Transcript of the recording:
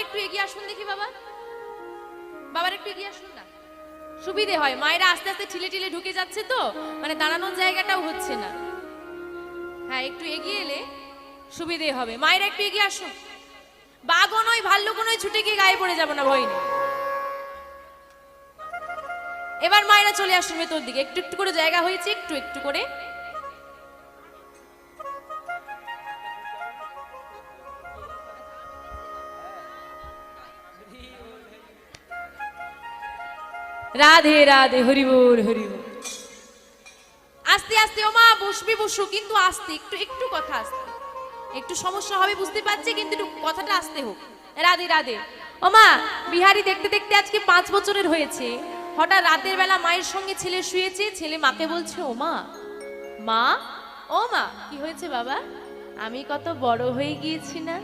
একটু এগিয়ে আসুন দেখি বাবা, বাবার একটু এগিয়ে আসুন না, সুবিধে হয়। মায়েরা আস্তে আস্তে ঠিলে ঠিলে ঢুকে যাচ্ছে তো, মানে দাঁড়ানোর জায়গাটাও হচ্ছে না। হ্যাঁ, একটু এগিয়ে এলে সুবিধে হবে। মায়েরা একটু এগিয়ে আসুন। বাঘও নয়, ভাল্লুকও নয়, ছুটে গিয়ে গায়ে পড়ে যাবো না, ভয় নেই। এবার মায়েরা চলে আসুন ভেতর দিকে, একটু একটু করে জায়গা হয়েছে, একটু একটু করে। রাধে রাধে, হরি বল হরি বল। আস্তে আস্তে, ও মা বসবি বসু, কিন্তু আস্তে, একটু একটু কথা আস্তে। একটু সমস্যা হবে বুঝতে পারছি, কিন্তু একটু কথাটা আস্তে হোক। রাধে রাধে। ও মা, বিহারি দেখতে দেখতে আজকে 5 বছরের হয়েছে। হঠাৎ রাতের বেলা মায়ের সঙ্গে ছেলে শুয়েছে, ছেলে মাকে বলছে ও মা, মা ও মা। কি হয়েছে বাবা? আমি কত বড় হয়ে গিয়েছি না?